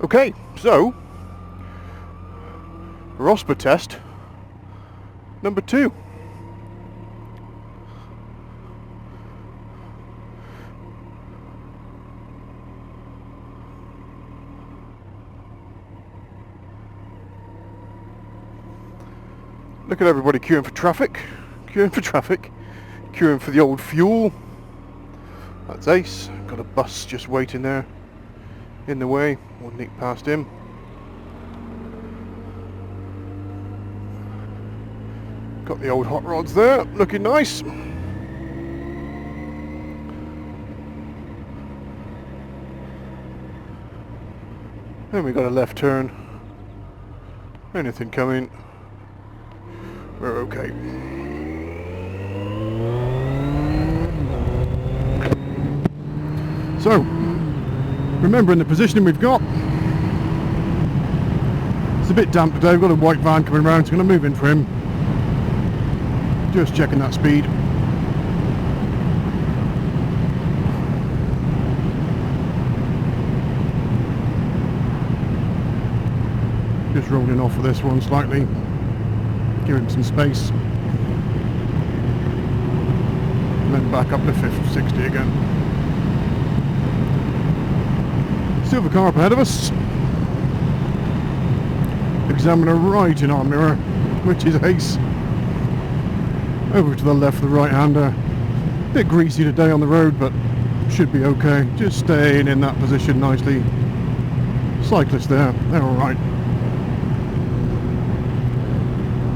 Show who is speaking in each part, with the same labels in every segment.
Speaker 1: Okay, so RoSPA test number 2. Look at everybody queuing for traffic, queuing for the old fuel. That's Ace. Got a bus just waiting there in the way. We'll nick past him. Got the old hot rods there, looking nice. Then we got a left turn. Anything coming? We're okay. So, remembering the positioning we've got, it's a bit damp today. We've got a white van coming around, so I'm going to move in for him. Just checking that speed. Just rolling off for this one slightly. Give him some space. And then back up to 60 again. Silver car up ahead of us. Examiner right in our mirror, which is Ace. Over to the left, the right-hander. Bit greasy today on the road, but should be okay. Just staying in that position nicely. Cyclist there, they're alright.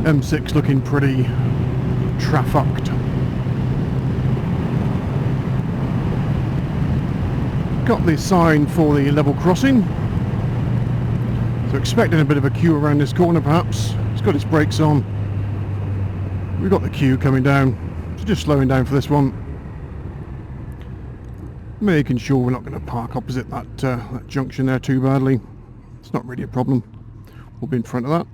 Speaker 1: M6 looking pretty trafficked. Got the sign for the level crossing. So expecting a bit of a queue around this corner perhaps. It's got its brakes on. We've got the queue coming down. So just slowing down for this one. Making sure we're not going to park opposite that junction there too badly. It's not really a problem. We'll be in front of that.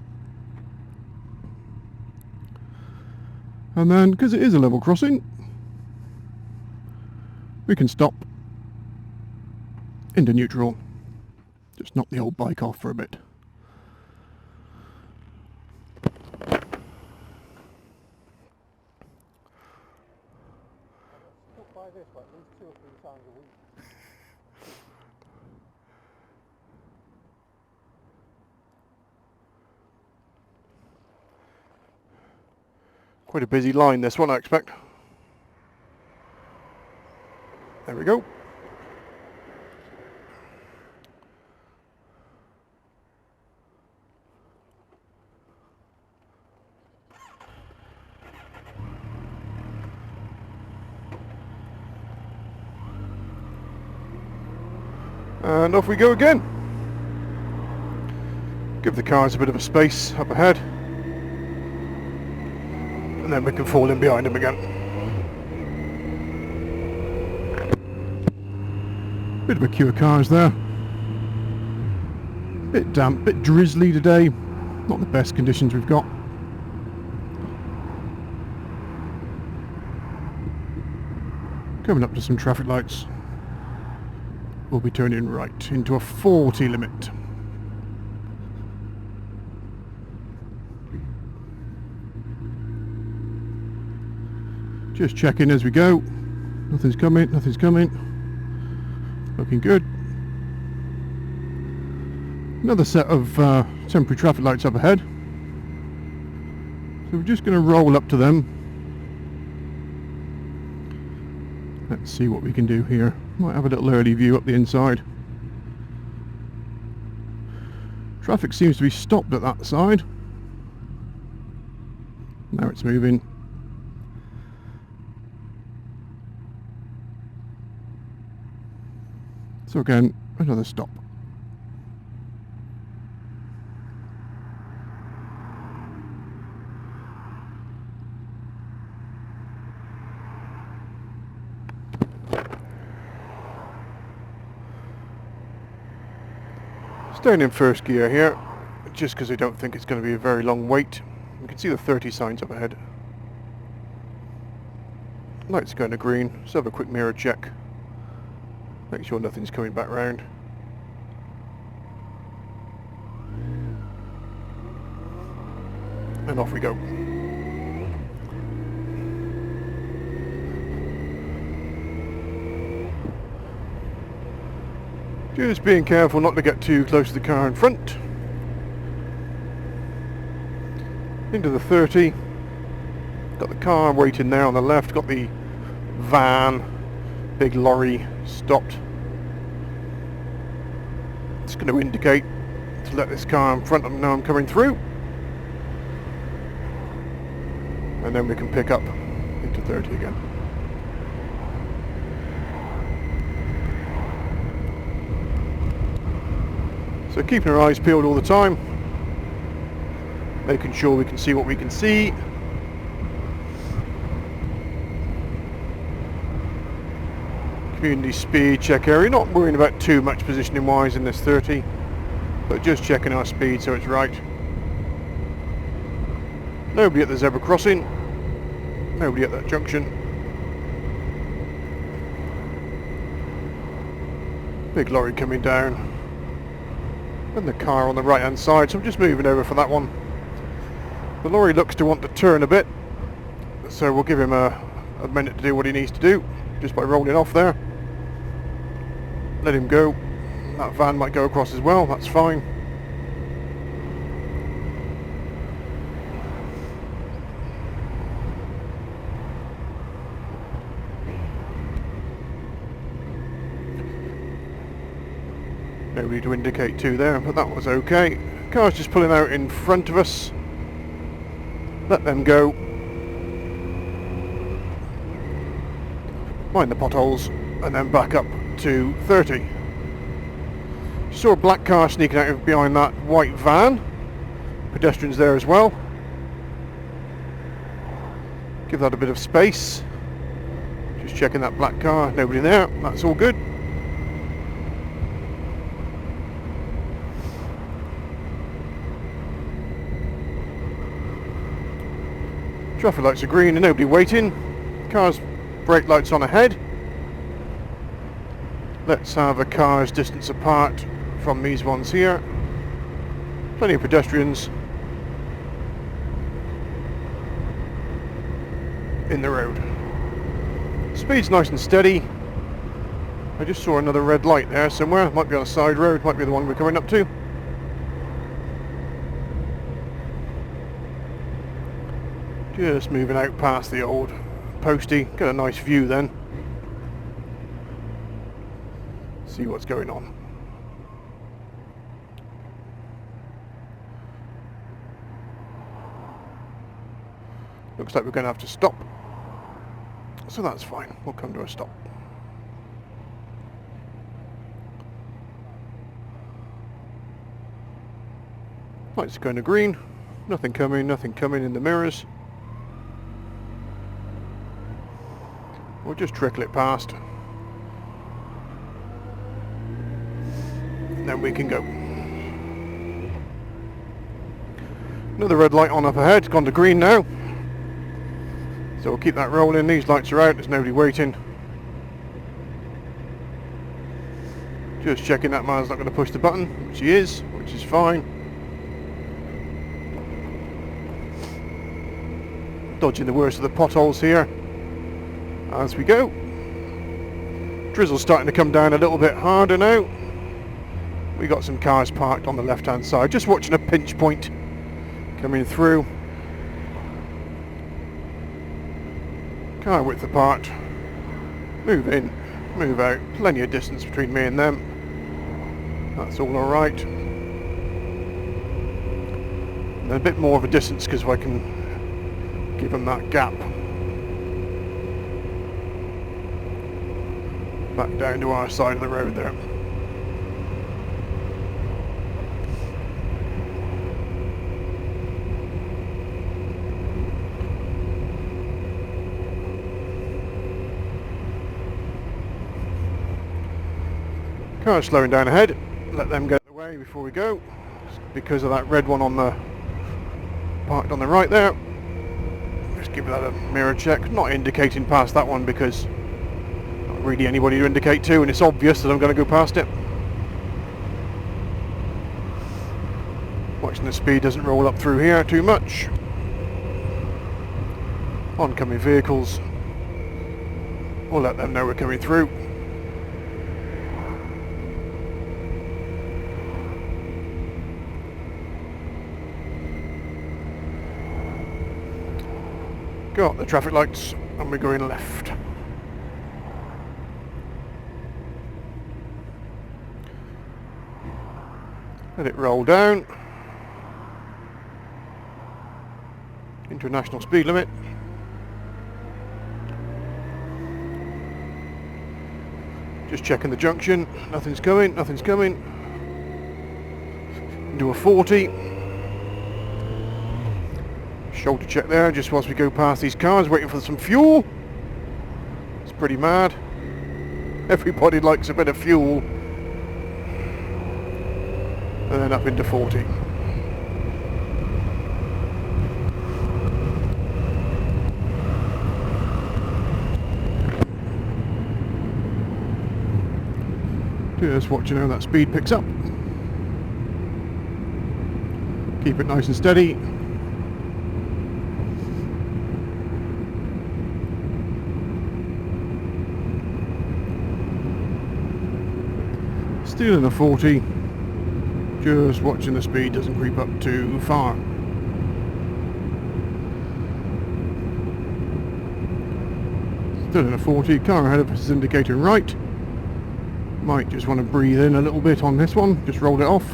Speaker 1: And then, because it is a level crossing, we can stop into neutral. Just knock the old bike off for a bit. Quite a busy line this one, I expect. There we go. And off we go again. Give the cars a bit of a space up ahead. And then we can fall in behind him again. Bit of a queue of cars there. Bit damp, bit drizzly today. Not the best conditions we've got. Coming up to some traffic lights. We'll be turning right into a 40 limit. Just checking as we go. Nothing's coming, nothing's coming. Looking good. Another set of temporary traffic lights up ahead. So we're just going to roll up to them. Let's see what we can do here. Might have a little early view up the inside. Traffic seems to be stopped at that side. Now it's moving. So again, another stop. Staying in first gear here, just because I don't think it's going to be a very long wait. You can see the 30 signs up ahead. Lights going to green, let's have a quick mirror check. Make sure nothing's coming back round. and off we go. Just being careful not to get too close to the car in front. Into the 30. Got the car waiting there on the left, got the van, big lorry stopped. It's going to indicate to let this car in front of them know I'm coming through. And then we can pick up into 30 again. So keeping our eyes peeled all the time, making sure we can see what we can see. Community speed check area, not worrying about too much positioning wise in this 30, but just checking our speed so it's right. Nobody at the zebra crossing, nobody at that junction. Big lorry coming down. And the car on the right hand side, so I'm just moving over for that one. The lorry looks to want to turn a bit, so we'll give him a minute to do what he needs to do, just by rolling off there. Let him go. That van might go across as well, that's fine. Nobody to indicate to there, but that was okay. Car's just pulling out in front of us. Let them go. Mind the potholes, and then back up to 30. Saw a black car sneaking out behind that white van. Pedestrians there as well. Give that a bit of space. Just checking that black car, nobody there, that's all good. Traffic lights are green and nobody waiting. Car's brake lights on ahead. Let's have a car's distance apart from these ones here. Plenty of pedestrians in the road. Speed's nice and steady. I just saw another red light there somewhere. Might be on a side road, might be the one we're coming up to. Just moving out past the old postie. Got a nice view then. See what's going on. Looks like we're going to have to stop. So that's fine. We'll come to a stop. Lights going to green. Nothing coming in the mirrors. We'll just trickle it past. And then we can go. Another red light on up ahead. It's gone to green now. So we'll keep that rolling. These lights are out. There's nobody waiting. Just checking that man's not going to push the button, which he is, which is fine. Dodging the worst of the potholes here as we go. Drizzle's starting to come down a little bit harder now. We got some cars parked on the left hand side, just watching a pinch point coming through. Car width apart. Move in, move out. Plenty of distance between me and them. That's all alright. And a bit more of a distance because I can give them that gap. Back down to our side of the road there. Car's slowing down ahead. Let them get away before we go. Because of that red one on the parked on the right there. Just give that a mirror check. Not indicating past that one because not really anybody to indicate to, and it's obvious that I'm going to go past it. Watching the speed doesn't roll up through here too much. oncoming vehicles. We'll let them know we're coming through. Got the traffic lights and we're going left. Let it roll down into a national speed limit. Just checking the junction. Nothing's coming, nothing's coming. Into a 40. Shoulder check there just whilst we go past these cars, waiting for some fuel. It's pretty mad. Everybody likes a bit of fuel. And then up into 40. Just watching how that speed picks up. Keep it nice and steady. Still in a 40. Just watching the speed doesn't creep up too far. Still in a 40. Car ahead of us is indicating right. Might just want to breathe in a little bit on this one. Just rolled it off.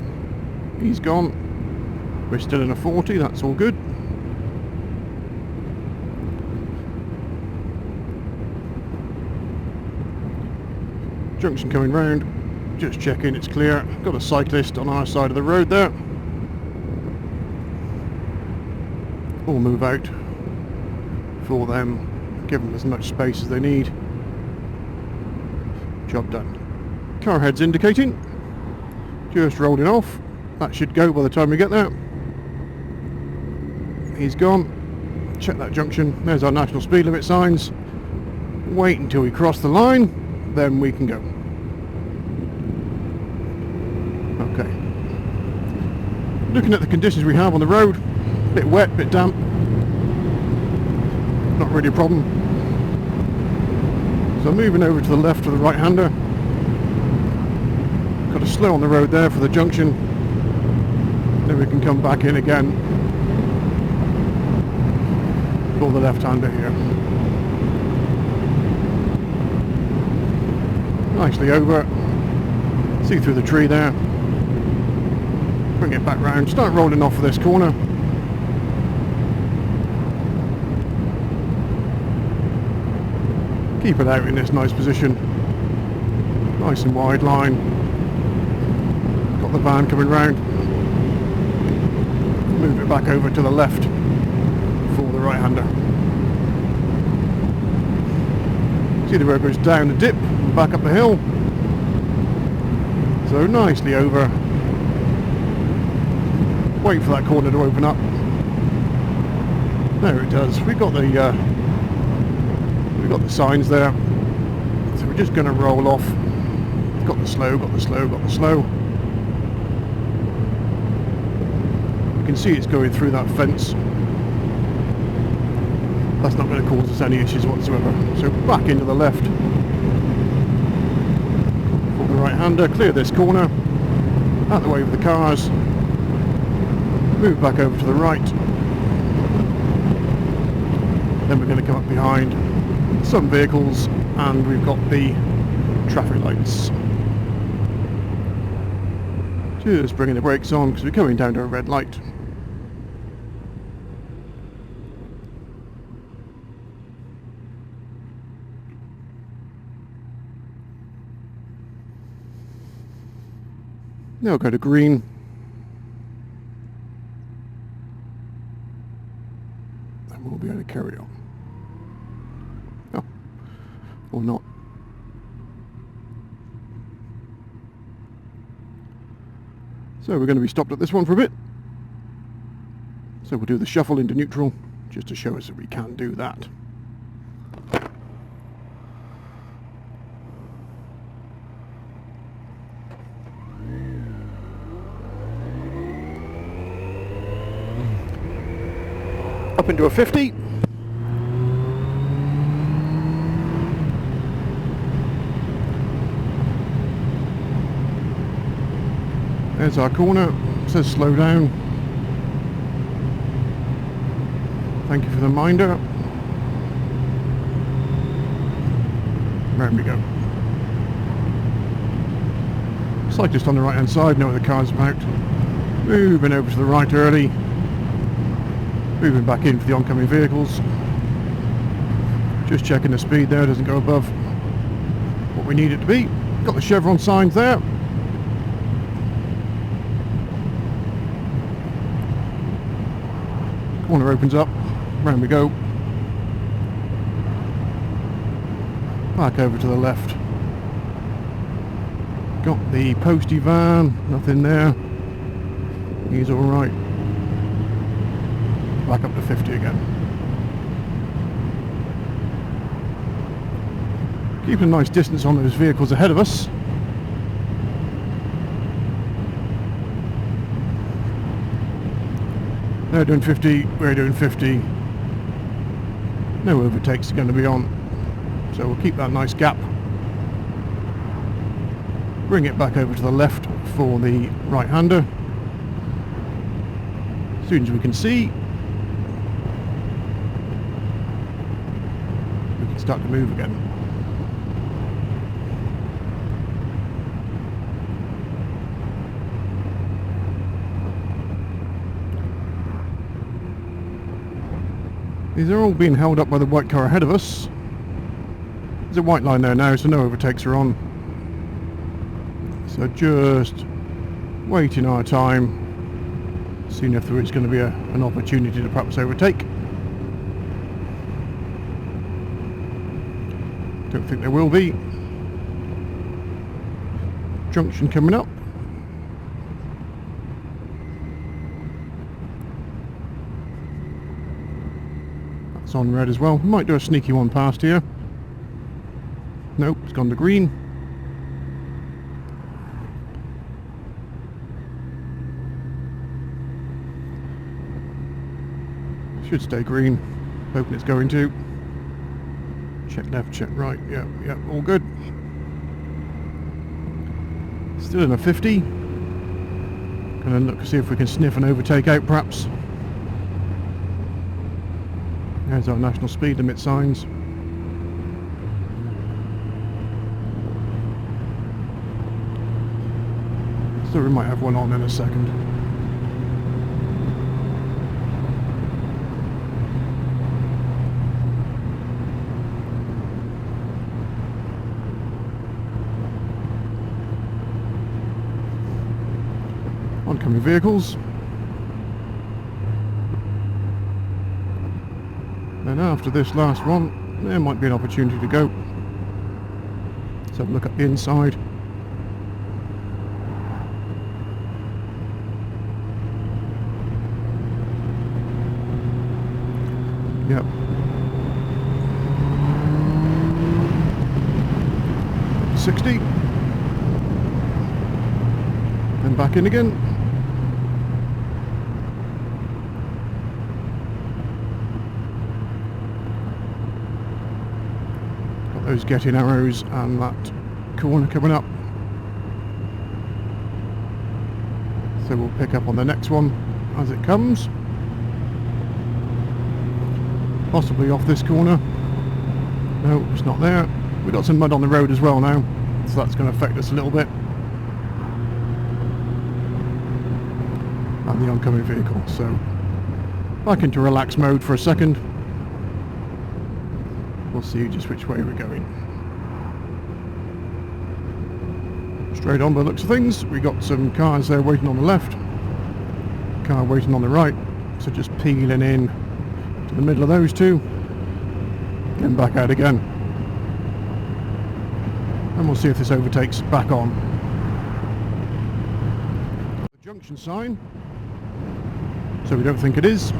Speaker 1: He's gone. We're still in a 40. That's all good. Junction coming round. Just checking it's clear. Got a cyclist on our side of the road there. We'll move out for them, give them as much space as they need. Job done. Car head's indicating. Just rolling off. That should go by the time we get there. He's gone. Check that junction. There's our national speed limit signs. Wait until we cross the line, then we can go. Okay. Looking at the conditions we have on the road, bit wet, bit damp. Not really a problem. So moving over to the left of the right-hander. Got to slow on the road there for the junction. Then we can come back in again for the left-hander here. Nicely over. See through the tree there. Bring it back round. Start rolling off for this corner. Keep it out in this nice position. Nice and wide line. Got the van coming round. Move it back over to the left for the right-hander. See the road goes down the dip, back up the hill. So nicely over. Wait for that corner to open up. There it does. We've got the signs there. So we're just going to roll off. Got the slow, got the slow, got the slow. You can see it's going through that fence. That's not going to cause us any issues whatsoever. So back into the left. For the right-hander, clear this corner. Out the way of the cars. Move back over to the right. Then we're going to come up behind some vehicles and we've got the traffic lights. Just bringing the brakes on because we're coming down to a red light. Now go to green. And we'll be able to carry on. Oh, or not. So we're going to be stopped at this one for a bit. So we'll do the shuffle into neutral, just to show us that we can do that. Up into a 50. There's our corner. It says slow down. Thank you for the reminder. Round we go. Cyclist on the right hand side, know what the car's about. Moving over to the right early. Moving back in for the oncoming vehicles. Just checking the speed there, doesn't go above what we need it to be. Got the chevron signs there. Corner opens up, round we go. Back over to the left. Got the postie van, nothing there. He's alright. Back up to 50 again. Keeping a nice distance on those vehicles ahead of us. They're doing 50, we're doing 50. No overtakes are going to be on. So we'll keep that nice gap. Bring it back over to the left for the right-hander. As soon as we can see, we can start to move again. These are all being held up by the white car ahead of us. There's a white line there now, so no overtakes are on. So just waiting our time, seeing if there is going to be an opportunity to perhaps overtake. Don't think there will be. Junction coming up. That's on red as well. Might do a sneaky one past here. Nope, it's gone to green. Should stay green. Hoping it's going to. Check left, check right. Yeah, all good. Still in a 50. Gonna look to see if we can sniff an overtake out perhaps. There's our national speed limit signs. So we might have one on in a second. Oncoming vehicles. And after this last one, there might be an opportunity to go. Let's have a look at the inside. Yep. $60. Then back in again. Got those getting arrows and that corner coming up. So we'll pick up on the next one as it comes. Possibly off this corner. No, it's not there. We've got some mud on the road as well now, so that's going to affect us a little bit. And the oncoming vehicle, so back into relax mode for a second. We'll see just which way we're going. Straight on by the looks of things. We got some cars there waiting on the left, car waiting on the right, so just peeling in to the middle of those two, then back out again, and we'll see if this overtakes back on. The junction sign, so we don't think it is.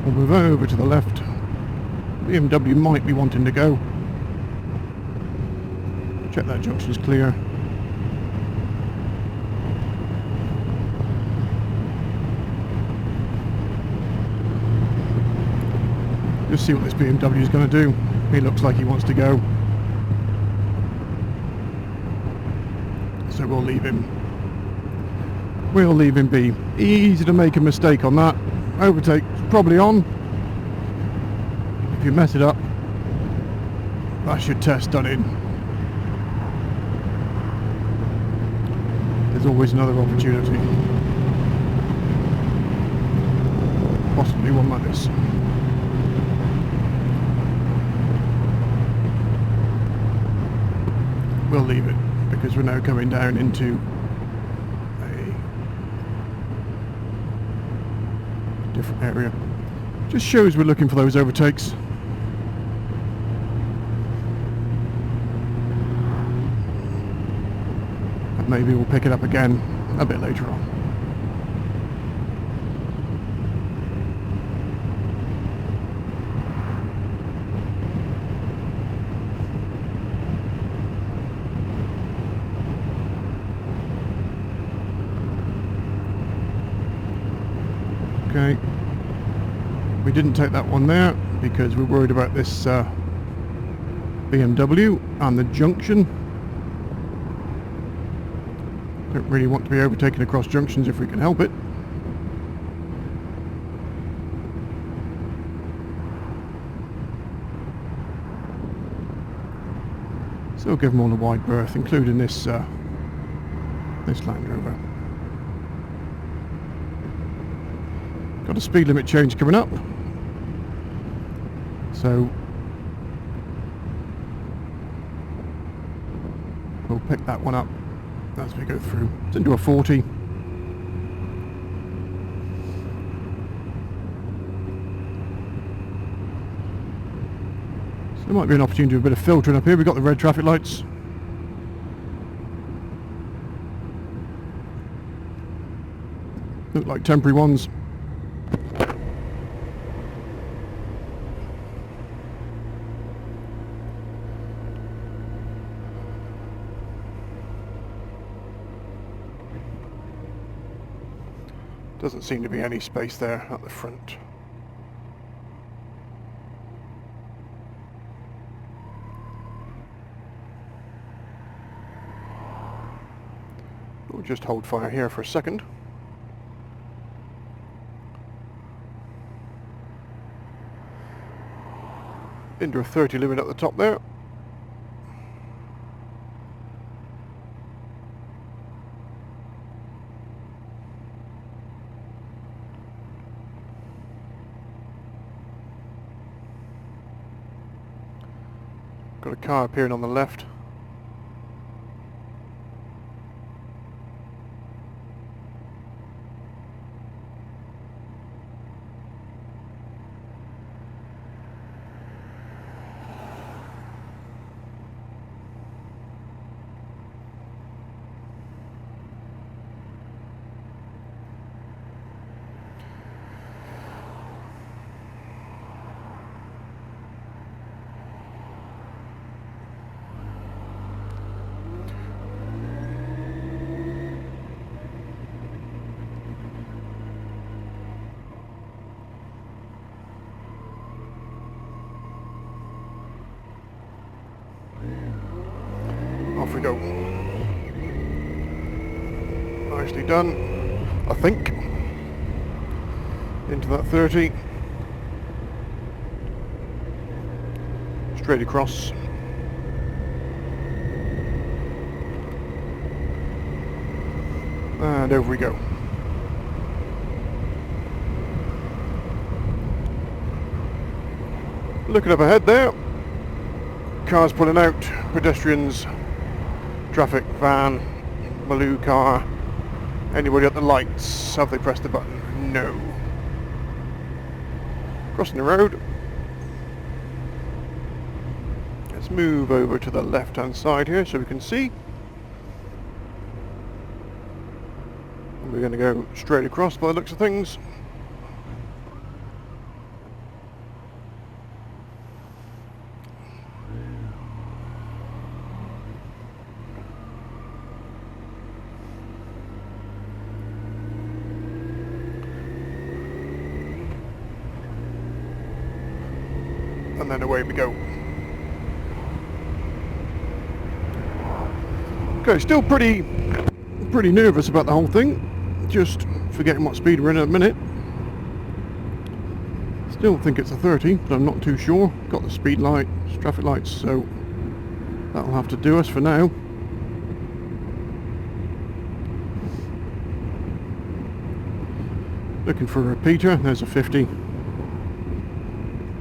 Speaker 1: We'll move over to the left. BMW might be wanting to go. Check that junction's clear. Just see what this BMW is going to do. He looks like he wants to go. So we'll leave him. We'll leave him be. Easy to make a mistake on that. Overtake's probably on. If you mess it up, that's your test done in. There's always another opportunity. Possibly one like this. We'll leave it because we're now coming down into a different area. Just shows we're looking for those overtakes. And maybe we'll pick it up again a bit later on. Okay, we didn't take that one there because we're worried about this BMW and the junction. Don't really want to be overtaken across junctions if we can help it. So we'll give them all a wide berth, including this this Land Rover. Got a speed limit change coming up, so we'll pick that one up as we go through. It's into a 40. So there might be an opportunity to do a bit of filtering up here. We've got the red traffic lights. Look like temporary ones. Doesn't seem to be any space there at the front. We'll just hold fire here for a second. Into a 30 limit at the top there. Got a car appearing on the left. Off we go. Nicely done, I think. Into that 30. Straight across. And over we go. Looking up ahead there. Cars pulling out, pedestrians, traffic, van, Maloo car. Anybody at the lights? Have they pressed the button? No. Crossing the road. Let's move over to the left hand side here so we can see. And we're going to go straight across by the looks of things. And then away we go. Okay, still pretty nervous about the whole thing. Just forgetting what speed we're in a minute. Still think it's a 30, but I'm not too sure. Got the speed lights, traffic lights, so that'll have to do us for now. Looking for a repeater. There's a 50.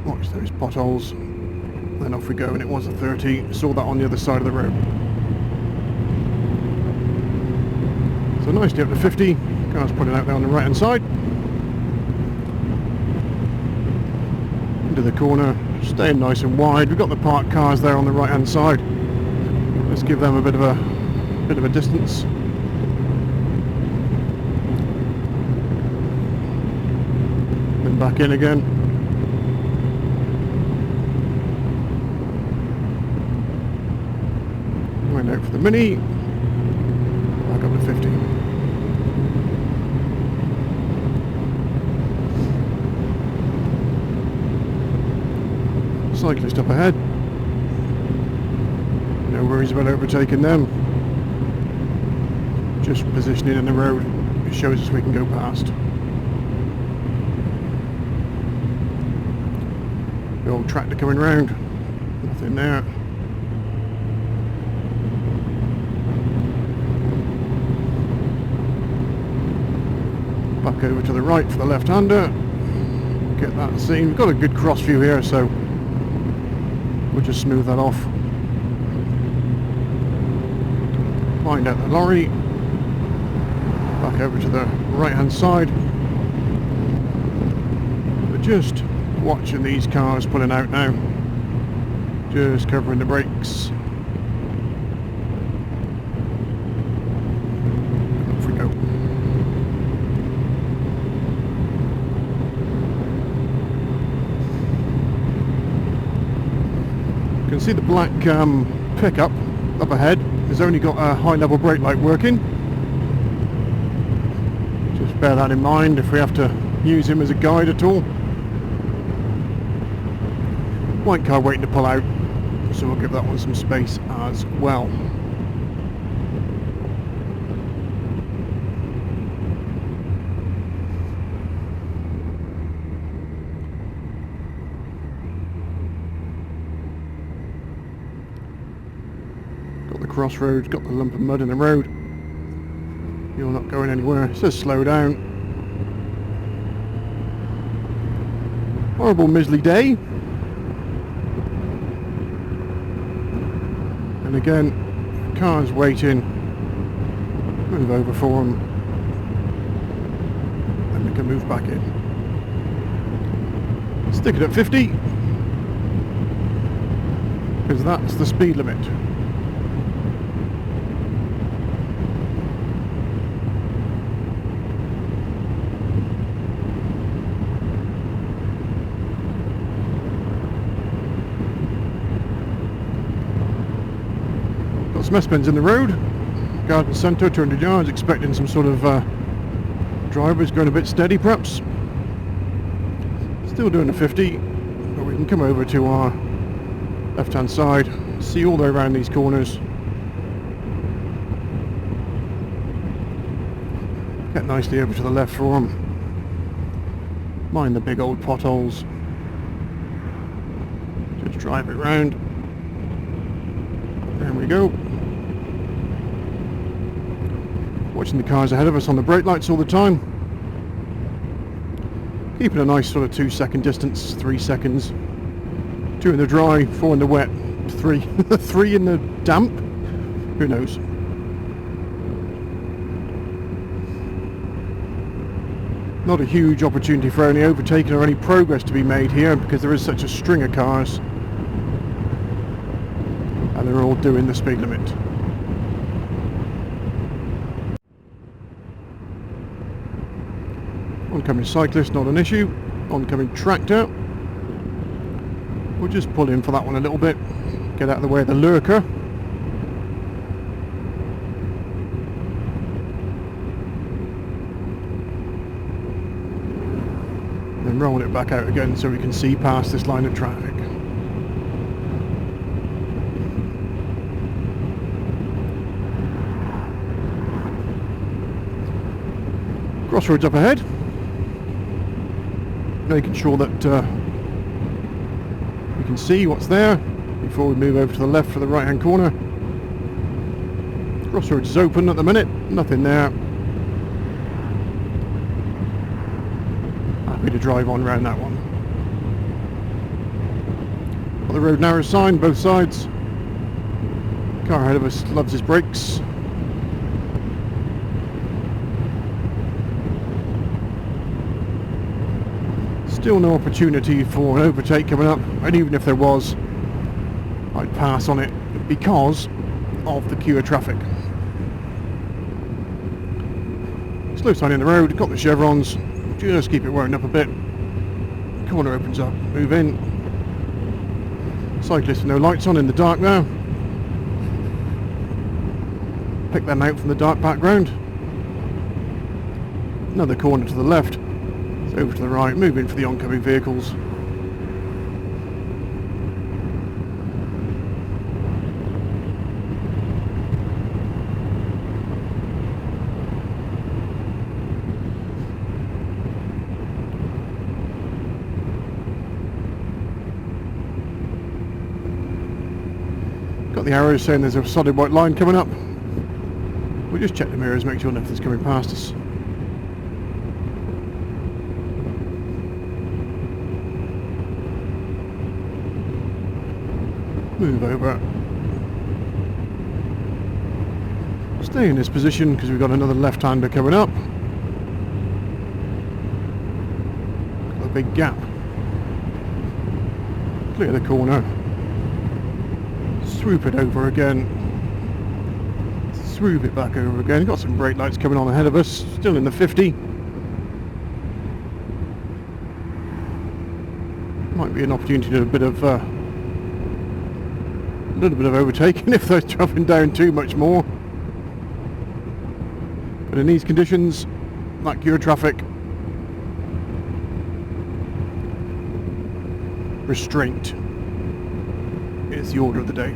Speaker 1: Watch those potholes. Then off we go, and it was a 30. Saw that on the other side of the road. So nicely up to 50. Car's putting out there on the right hand side. Into the corner, staying nice and wide. We've got the parked cars there on the right hand side. Let's give them a bit of a distance. Then back in again. Went out for the Mini. Back up to 50. Cyclist up ahead. No worries about overtaking them. Just positioning in the road. It shows us we can go past. The old tractor coming round. Nothing there. Back over to the right for the left-hander. Get that seen. We've got a good cross view here, so we'll just smooth that off. Find out the lorry. Back over to the right-hand side. We're just watching these cars pulling out now. Just covering the brakes. Off we go. You can see the black pickup up ahead has only got a high level brake light working. Just bear that in mind if we have to use him as a guide at all. White car waiting to pull out, so we'll give that one some space as well. Got the crossroads, got the lump of mud in the road. You're not going anywhere. It says slow down. Horrible miserly day. And again, cars waiting. Move over for them. And we can move back in. Stick it at 50. Because that's the speed limit. Some S-bends in the road. Garden centre, 200 yards, expecting some sort of drivers going a bit steady perhaps. Still doing a 50, but we can come over to our left hand side, see all the way around these corners. Get nicely over to the left for them. Mind the big old potholes. Just drive it round. There we go. Watching the cars ahead of us on the brake lights all the time. Keeping a nice sort of 2 second distance, 3 seconds. 2 in the dry, 4 in the wet, 3. 3 in the damp? Who knows? Not a huge opportunity for any overtaking or any progress to be made here because there is such a string of cars. And they're all doing the speed limit. Oncoming cyclist, not an issue. Oncoming tractor. We'll just pull in for that one a little bit. Get out of the way of the lurker. Then rolling it back out again so we can see past this line of traffic. Crossroads up ahead. Making sure that we can see what's there before we move over to the left for the right hand corner. Crossroads is open at the minute, nothing there. Happy to drive on round that one. Got the road narrow sign, both sides. Car ahead of us loves his brakes. Still no opportunity for an overtake coming up, and even if there was, I'd pass on it because of the queue of traffic. Slow sign in the road, got the chevrons, just keep it wound up a bit. Corner opens up, move in. Cyclist with no lights on in the dark now. Pick them out from the dark background. Another corner to the left. Over to the right, move in for the oncoming vehicles. Got the arrows saying there's a solid white line coming up. We'll just check the mirrors, make sure nothing's coming past us. Move over. Stay in this position because we've got another left-hander coming up. Got a big gap. Clear the corner. Swoop it over again. Swoop it back over again. Got some brake lights coming on ahead of us. Still in the 50. Might be an opportunity to do a little bit of overtaking if they're dropping down too much more. But in these conditions, that queue of traffic, restraint is the order of the day.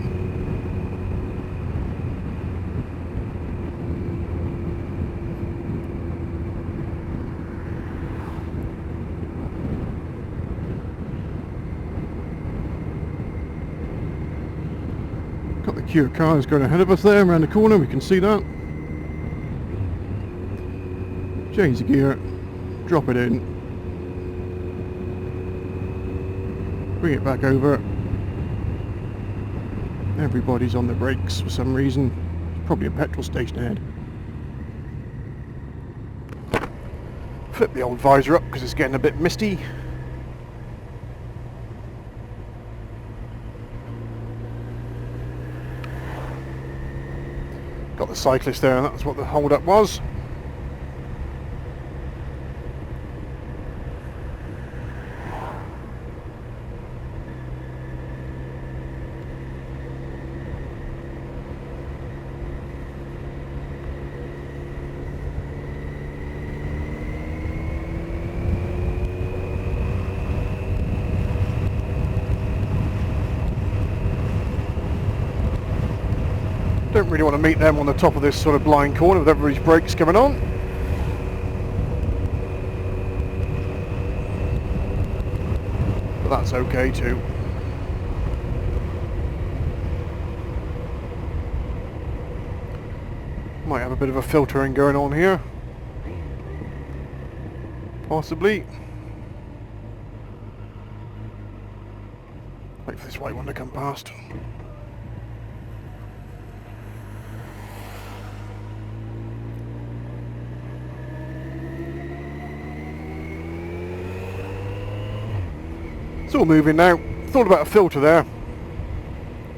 Speaker 1: Got the queue of cars going ahead of us there, around the corner, we can see that. Change the gear, drop it in, bring it back over. Everybody's on the brakes for some reason. Probably a petrol station ahead. Flip the old visor up because it's getting a bit misty. Got the cyclist there, and that's what the hold up was. Don't really want to meet them on the top of this sort of blind corner with everybody's brakes coming on. But that's okay too. Might have a bit of a filtering going on here. Possibly. Wait for this white one to come past. It's all moving now. Thought about a filter there.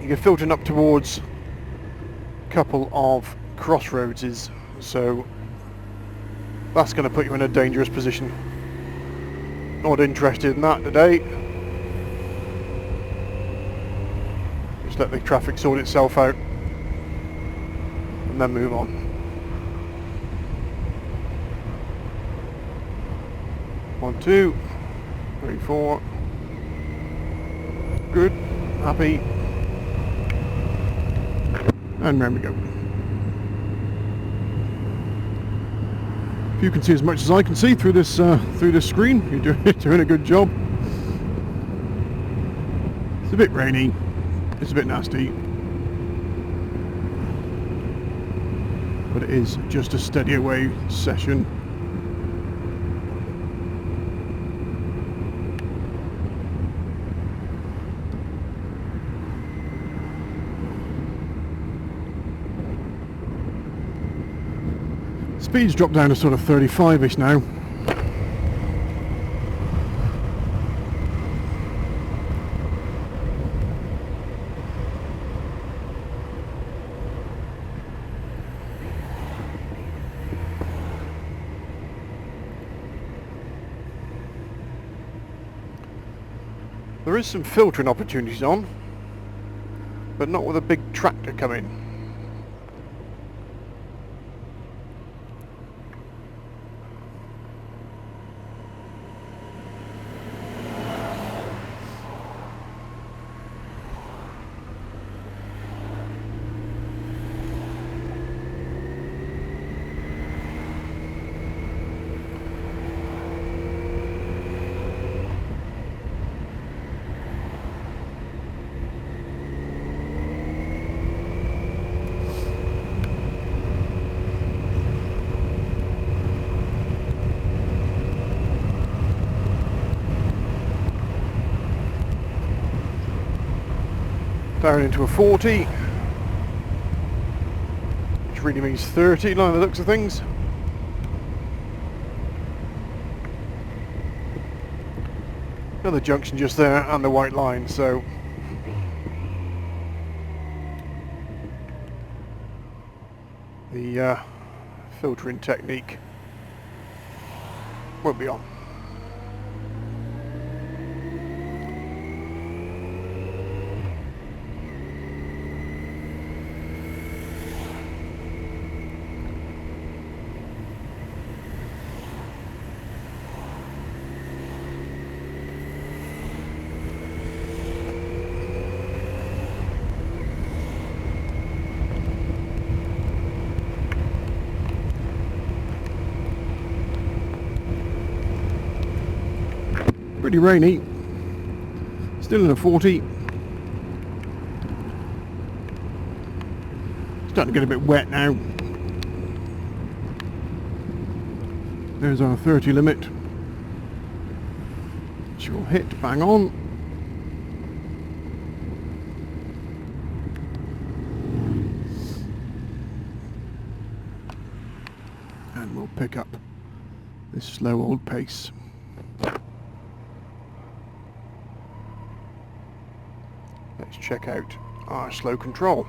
Speaker 1: You're filtering up towards a couple of crossroads, so that's going to put you in a dangerous position. Not interested in that today. Just let the traffic sort itself out and then move on. 1, 2, 3, 4. Good, happy, and round we go. If you can see as much as I can see through this screen, you're doing a good job. It's a bit rainy. It's a bit nasty. But it is just a steady away session. Speed's dropped down to sort of 35-ish now. There is some filtering opportunities on, but not with a big tractor coming. Down into a 40, which really means 30 by the looks of things. Another junction just there and the white line, so the filtering technique won't be on. Pretty rainy, still in a 40. Starting to get a bit wet now. There's our 30 limit, which will hit bang on. And we'll pick up this slow old pace. Let's check out our slow control.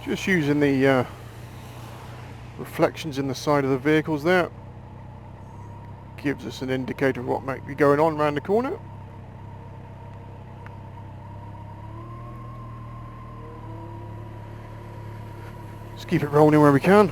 Speaker 1: Just using the reflections in the side of the vehicles there, gives us an indicator of what might be going on around the corner. Just keep it rolling where we can.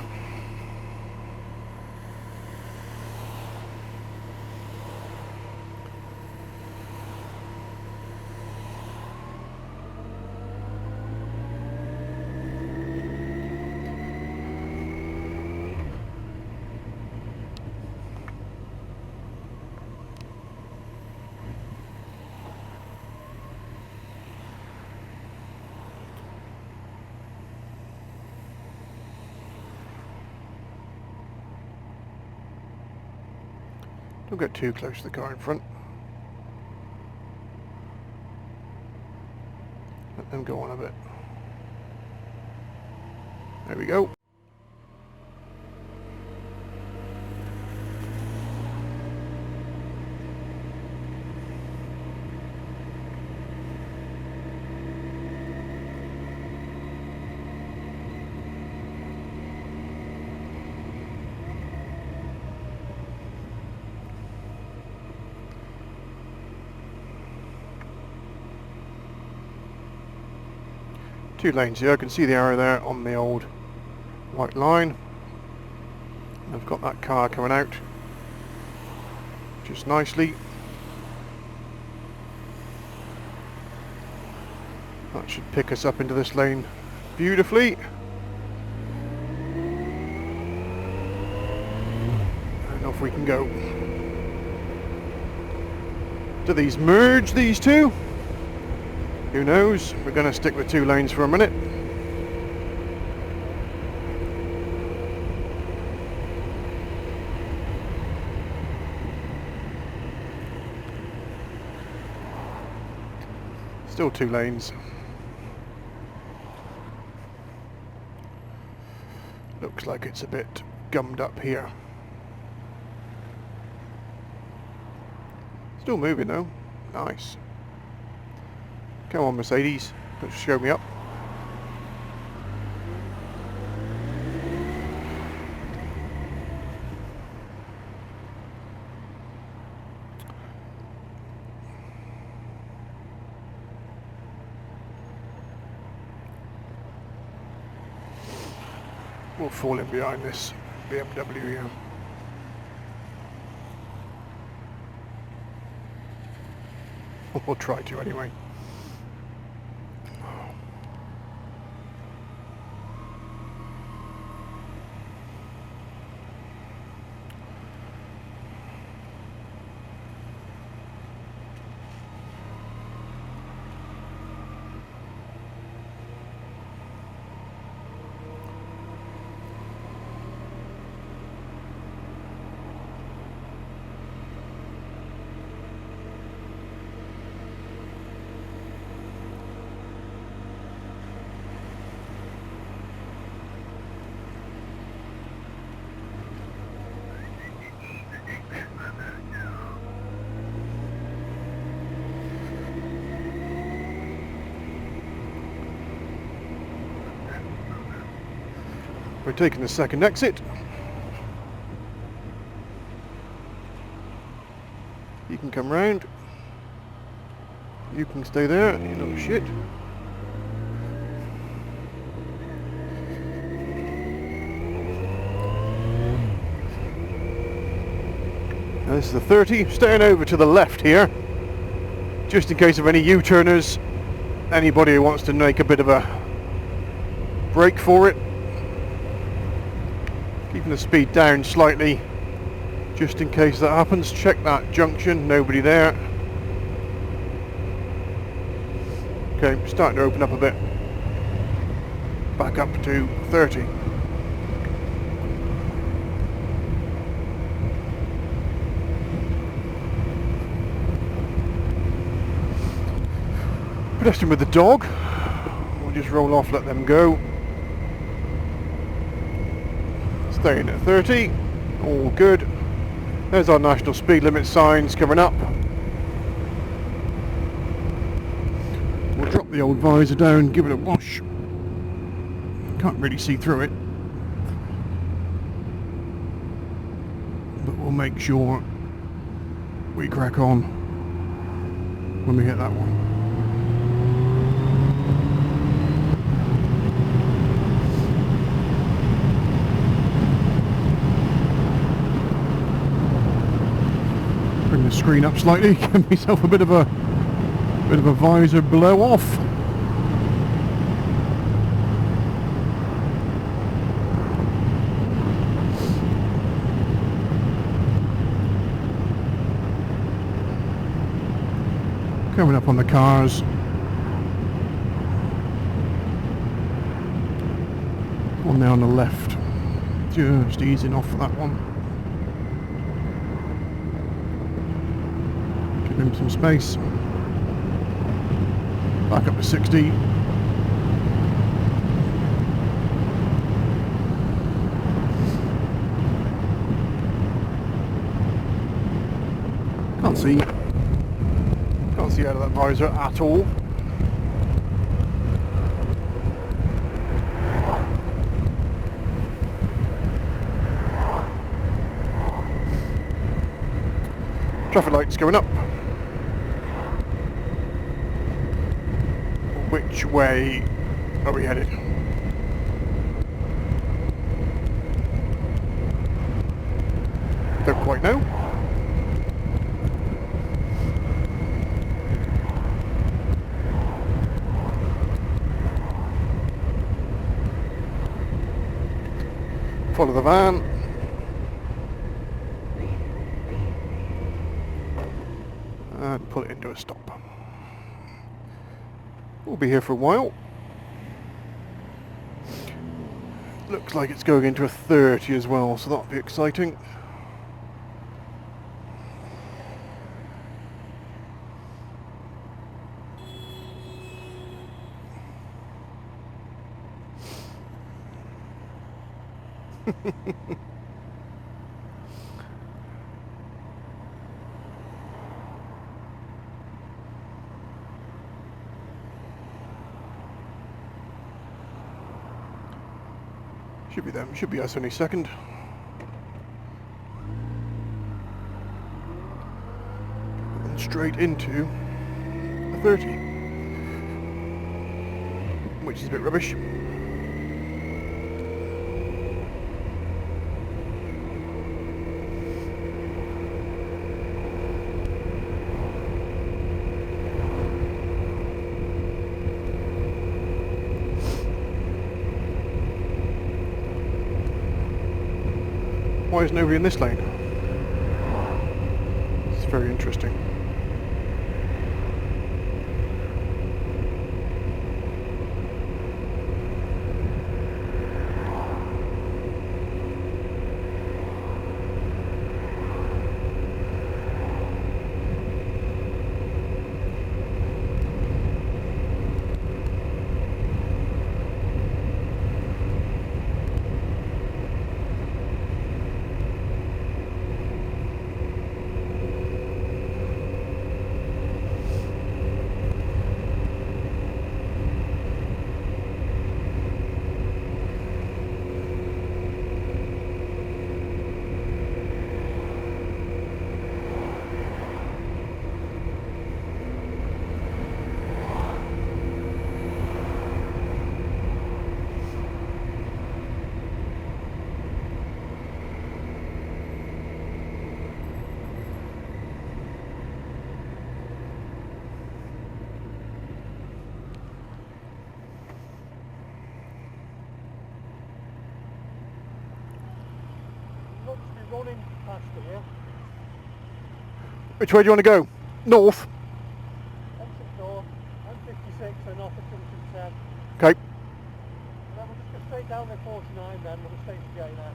Speaker 1: Don't get too close to the car in front. Let them go on a bit. There we go. Two lanes here, I can see the arrow there on the old white line. I've got that car coming out just nicely. That should pick us up into this lane beautifully. And off we can go. Do these merge, these two? Who knows? We're going to stick with 2 lanes for a minute. Still 2 lanes. Looks like it's a bit gummed up here. Still moving though. Nice. Come on, Mercedes. Let's show me up. We'll fall in behind this BMW here. We'll try to anyway. We're taking the second exit. You can come round. You can stay there, you little shit. Now this is the 30, staying over to the left here, just in case of any U-turners, anybody who wants to make a bit of a break for it. Keeping the speed down slightly, just in case that happens. Check that junction, nobody there. Okay, starting to open up a bit. Back up to 30. Pedestrian with the dog. We'll just roll off, let them go. Staying at 30, all good. There's our national speed limit signs coming up. We'll drop the old visor down, give it a wash. Can't really see through it, but we'll make sure we crack on when we hit that one. Bring the screen up slightly, give myself a bit of a visor blow off. Coming up on the cars. One there on the left. Just easing off that one. Give him some space. Back up to 60. Can't see. Can't see out of that visor at all. Traffic lights going up. Which way are we headed? Don't quite know. Follow the van. And pull it into a stop. We'll be here for a while. Looks like it's going into a 30 as well, so that'll be exciting. Should be them, should be us any second. And straight into a 30. Which is a bit rubbish. Why is nobody in this lane? It's very interesting.
Speaker 2: Running past here.
Speaker 1: Which way do you want to go? North?
Speaker 2: Exit north, M56 and off at junction 10.
Speaker 1: Okay.
Speaker 2: And then we'll just go straight down the 49 then, we'll just stay straight now.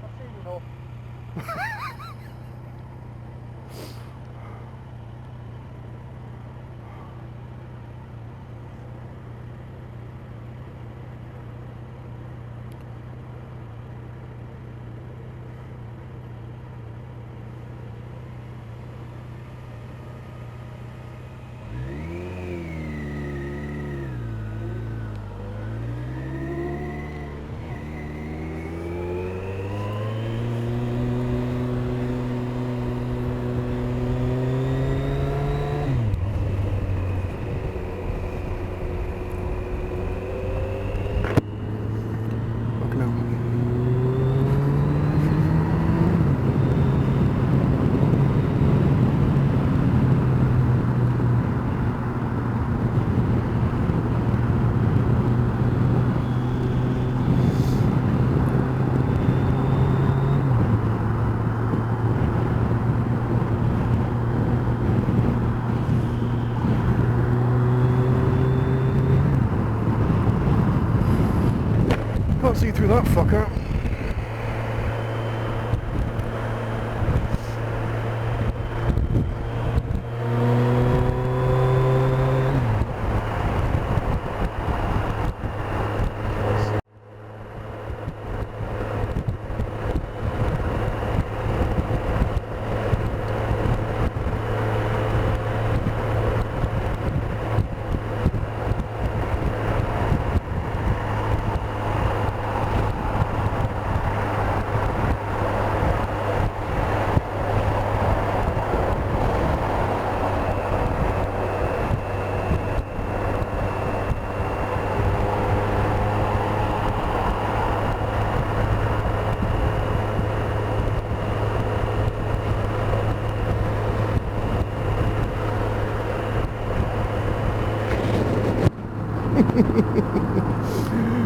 Speaker 2: I've seen enough. Can't see through that fucker.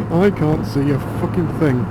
Speaker 1: I can't see a fucking thing.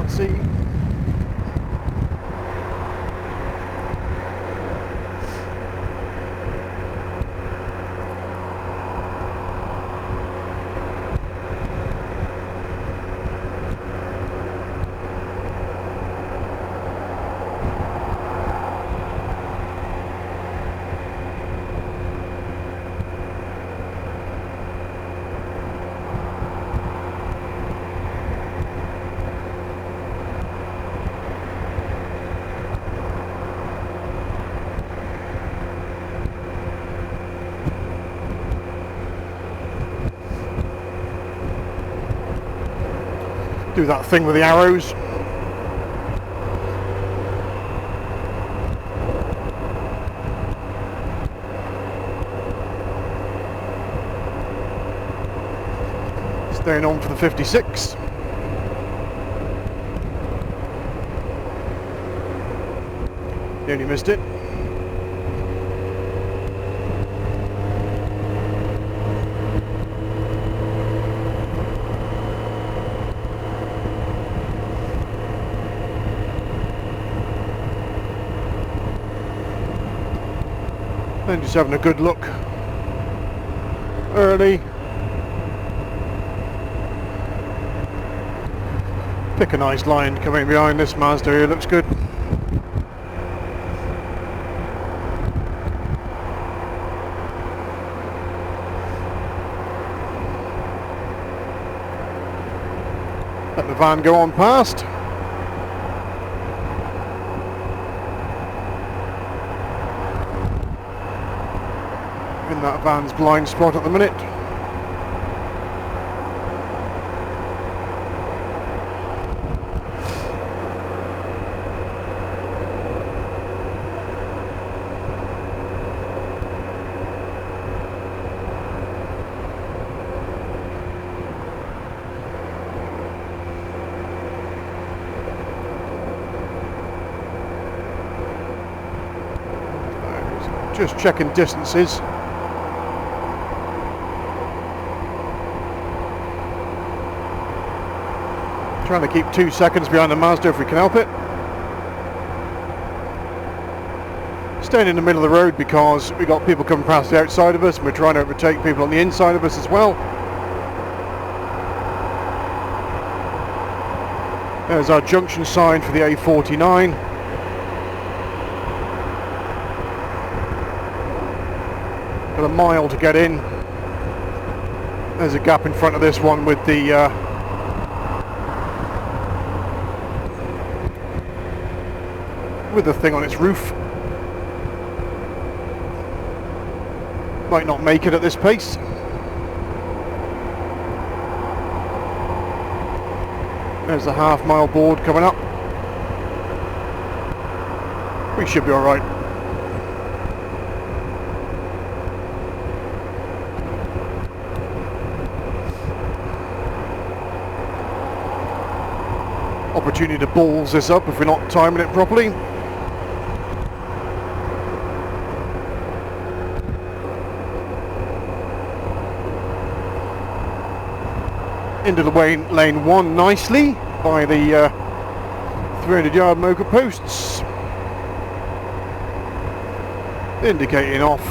Speaker 1: See. Do that thing with the arrows. Staying on for the 56. Nearly missed it. Then just having a good look early. Pick a nice line coming behind this Mazda here, looks good. Let the van go on past. In that van's blind spot at the minute. Just checking distances. Trying to keep 2 seconds behind the Mazda if we can help it. Staying in the middle of the road because we got people coming past the outside of us and we're trying to overtake people on the inside of us as well. There's our junction sign for the A49. Got a mile to get in. There's a gap in front of this one with the thing on its roof. Might not make it at this pace. There's the half-mile board coming up. We should be alright. Opportunity to balls this up if we're not timing it properly. Into the lane 1 nicely by the 300-yard mocha posts. Indicating off.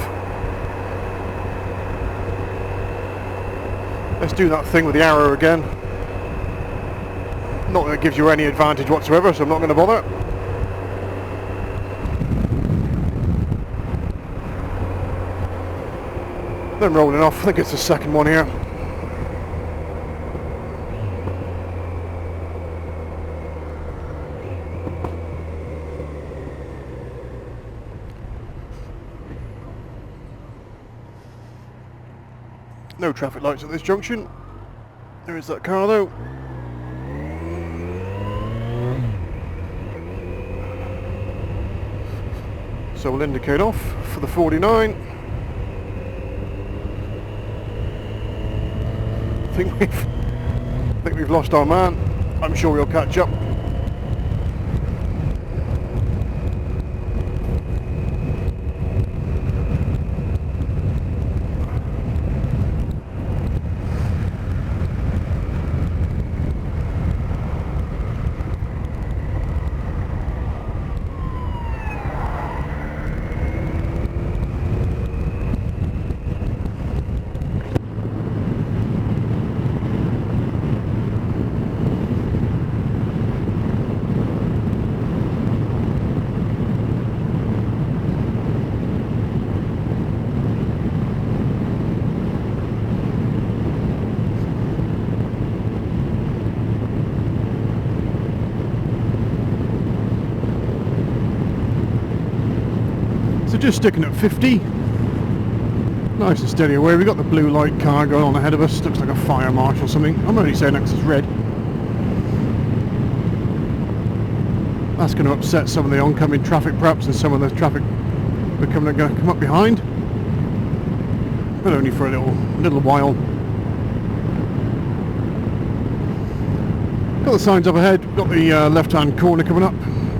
Speaker 1: Let's do that thing with the arrow again. Not that it gives you any advantage whatsoever, so I'm not going to bother. Then rolling off. I think it's the second one here. No traffic lights at this junction. There is that car though. So we'll indicate off for the 49. I think we've lost our man. I'm sure we'll catch up. So just sticking at 50, nice and steady away. We've got the blue light car going on ahead of us, looks like a fire marshal or something. I'm only saying that because it's red. That's going to upset some of the oncoming traffic perhaps, and some of the traffic we're going to come up behind, but only for a little while. Got the signs up ahead, got the left hand corner coming up,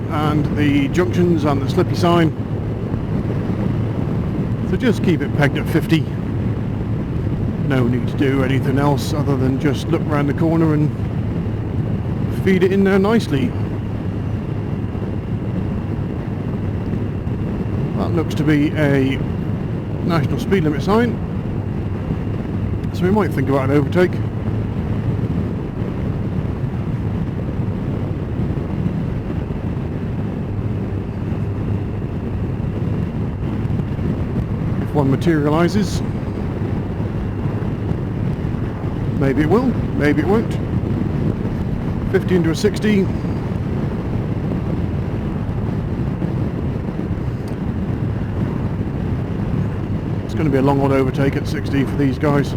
Speaker 1: and the junctions and the slippy sign. So just keep it pegged at 50. No need to do anything else other than just look around the corner and feed it in there nicely. That looks to be a national speed limit sign, so we might think about an overtake. One materializes. Maybe it will, maybe it won't. 50 into a 60. It's going to be a long old overtake at 60 for these guys.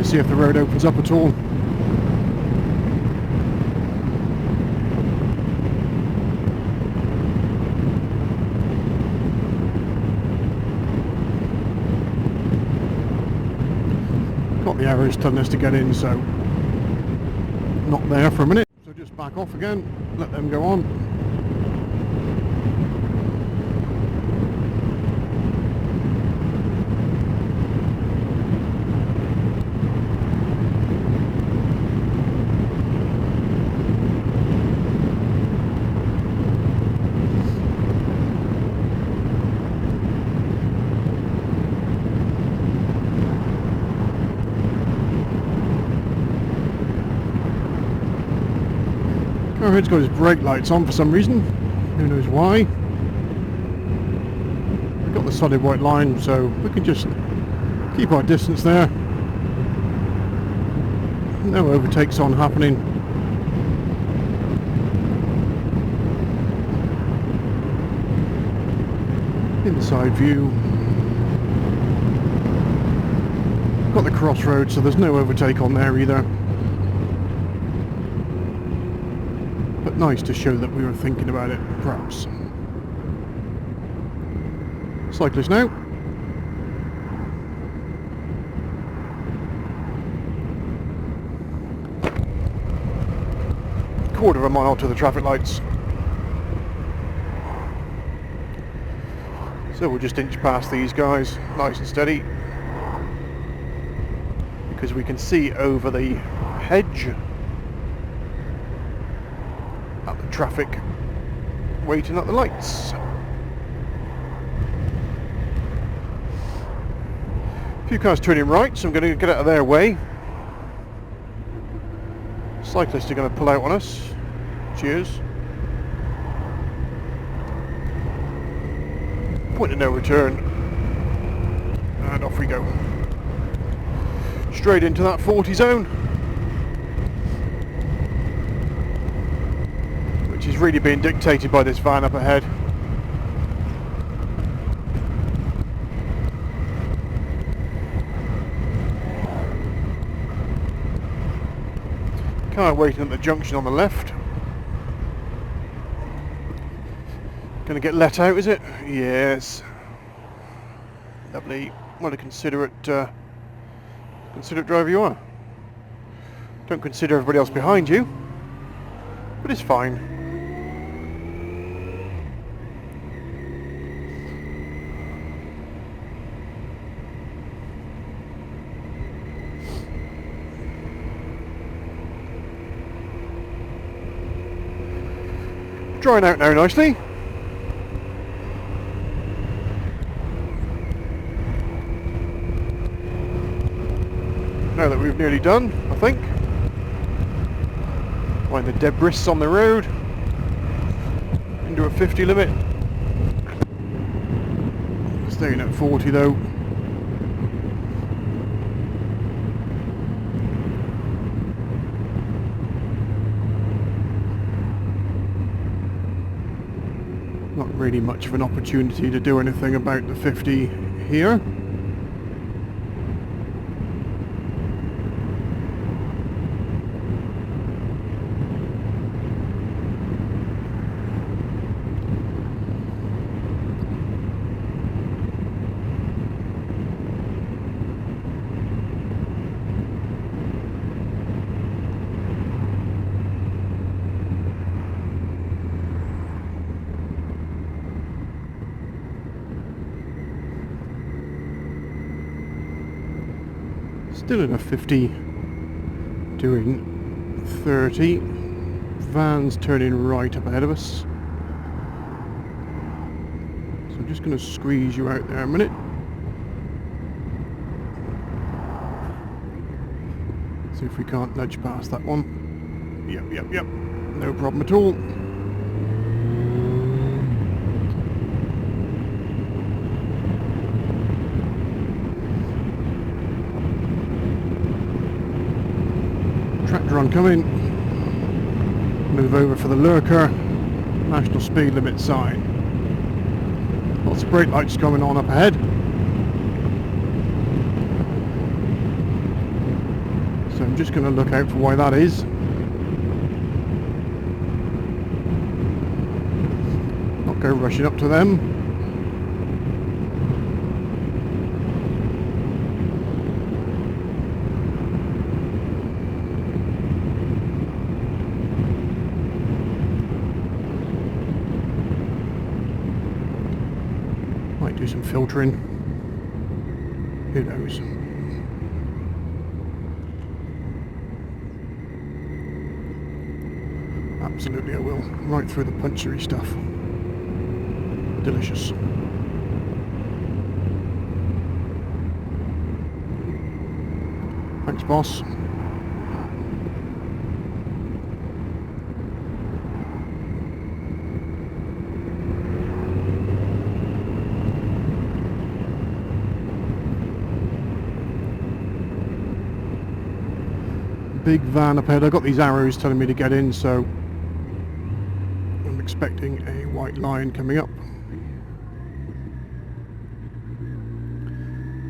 Speaker 1: See if the road opens up at all. Got the arrows telling us to get in, so not there for a minute. So just back off again, let them go on. Carhead's got his brake lights on for some reason, who knows why. We've got the solid white line, so we can just keep our distance there. No overtakes on happening. Inside view. Got the crossroads, so there's no overtake on there either. But nice to show that we were thinking about it, perhaps. Cyclist now. Quarter of a mile to the traffic lights. So we'll just inch past these guys, nice and steady. Because we can see over the hedge at the traffic waiting at the lights. A few cars turning right, so I'm going to get out of their way. Cyclists are going to pull out on us. Cheers. Point of no return. And off we go. Straight into that 40 zone. Which is really being dictated by this van up ahead. Car waiting at the junction on the left. Gonna get let out, is it? Yes. Lovely. What a considerate driver you are. Don't consider everybody else behind you, but it's fine. Drying out now nicely. Now that we've nearly done, I think. Find the debris on the road. Into a 50 limit. Staying at 40 though. Not really much of an opportunity to do anything about the 50 here. Still in a 50, doing 30. Van's turning right up ahead of us. So I'm just going to squeeze you out there a minute. See if we can't nudge past that one. Yep. No problem at all. Tractor oncoming. Move over for the lurker. National speed limit sign. Lots of brake lights coming on up ahead. So I'm just going to look out for why that is. Not go rushing up to them. Do some filtering. Who knows? Absolutely I will. Right through the punchery stuff. Delicious. Thanks, boss. big van up ahead. I've got these arrows telling me to get in, so I'm expecting a white line coming up.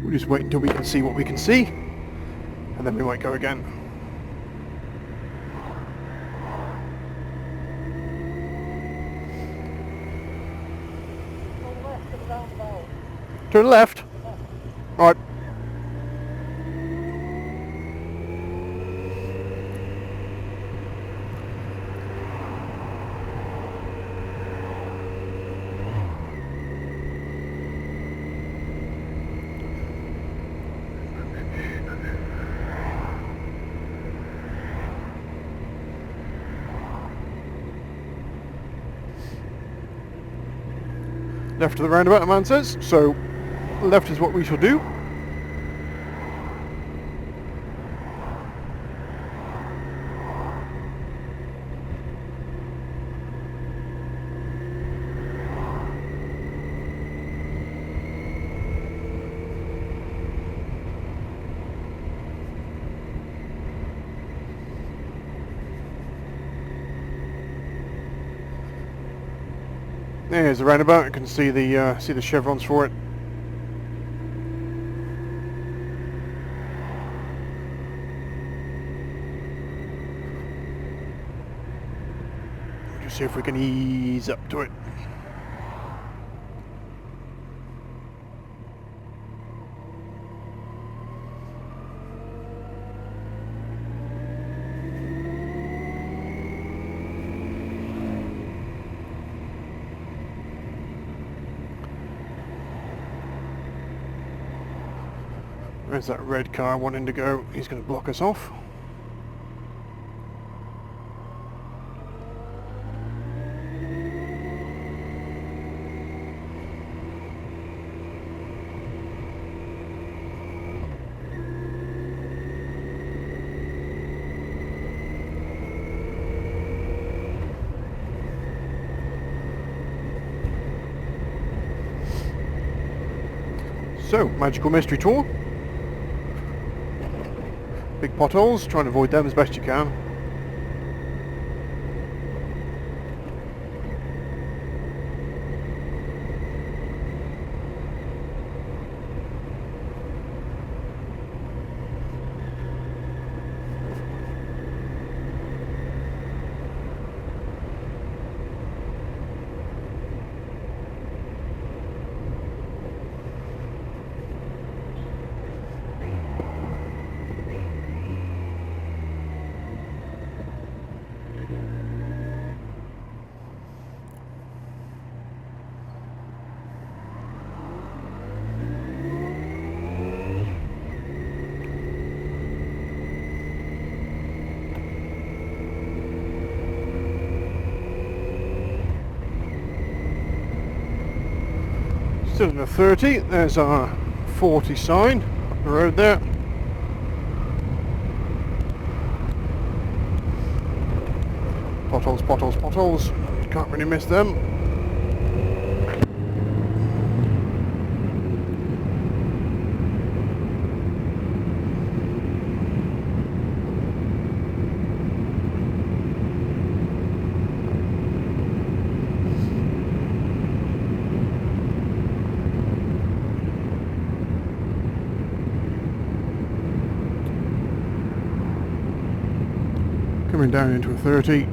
Speaker 1: We'll just wait until we can see what we can see, and then we might go again.
Speaker 2: On the left of the roundabout.
Speaker 1: Turn left. Right. Left of the roundabout, a man says, so left is what we shall do. There's the roundabout. You can see the chevrons for it. We'll just see if we can ease up to it. There's that red car wanting to go. He's going to block us off. So, magical mystery tour. Big potholes, try and avoid them as best you can. Still in the 30, there's our 40 sign up the road there. Potholes, potholes, potholes. Can't really miss them. Coming down into a 30.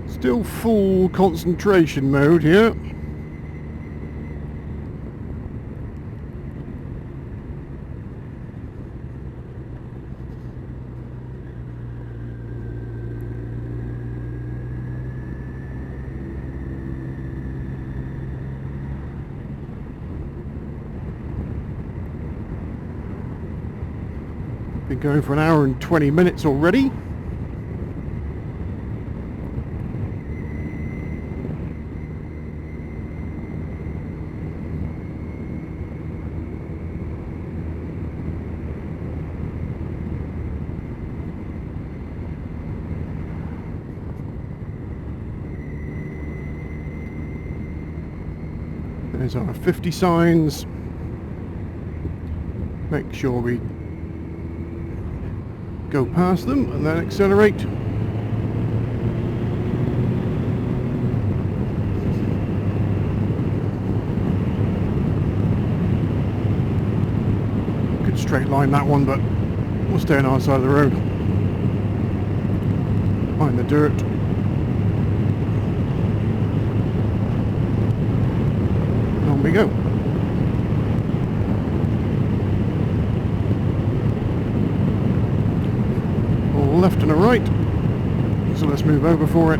Speaker 1: Still full concentration mode here. Been going for an hour and 20 minutes already. There's our 50 signs. Make sure we go past them and then accelerate. Good straight line that one, but we'll stay on our side of the road. Behind the dirt. On we go. A left and a right. So let's move over for it.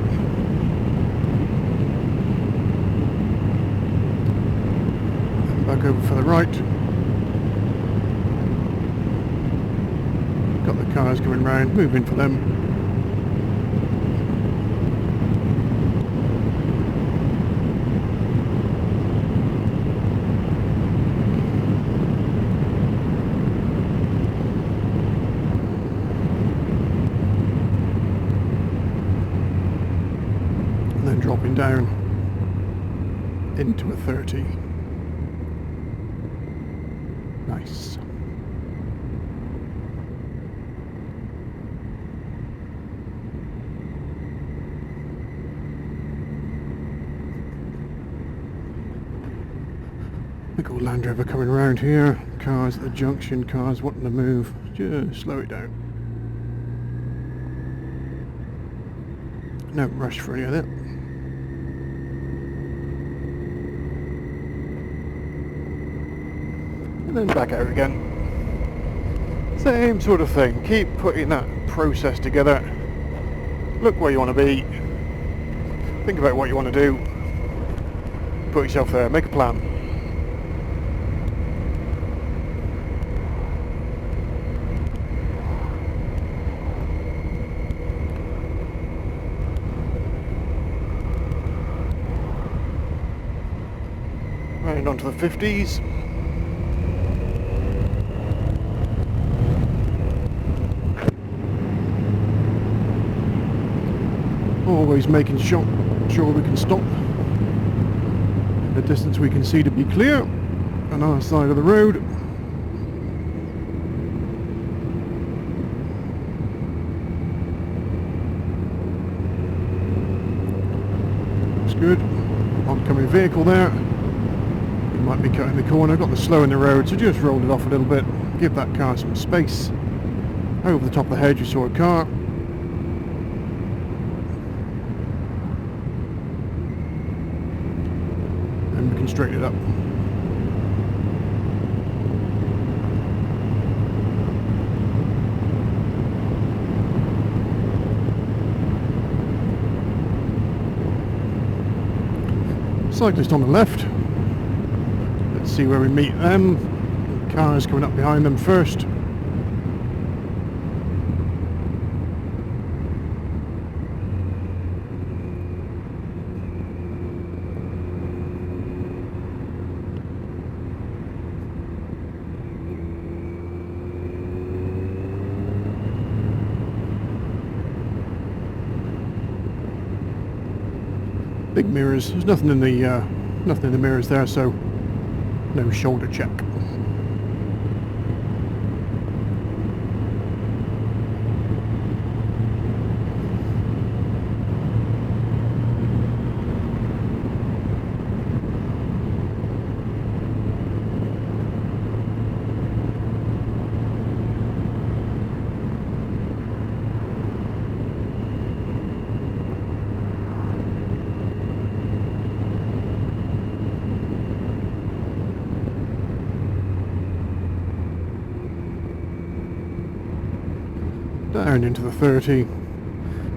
Speaker 1: And back over for the right. Got the cars coming round, move in for them. Dropping down into a 30. Nice. Big old Land Rover coming around here. Cars at the junction, cars wanting to move. Just slow it down. No rush for any of that. Then back out again. Same sort of thing. Keep putting that process together. Look where you want to be. Think about what you want to do. Put yourself there. Make a plan. Round onto the 50s. Always making sure we can stop the distance we can see to be clear on our side of the road. Looks good. Oncoming vehicle there. We might be cutting the corner. Got the slow in the road, so just rolled it off a little bit. Give that car some space. Over the top of the hedge we saw a car. Straighten it up. Cyclist on the left. Let's see where we meet them. Cars coming up behind them first. Big mirrors. There's nothing in the mirrors there, so no shoulder check. Down into the 30.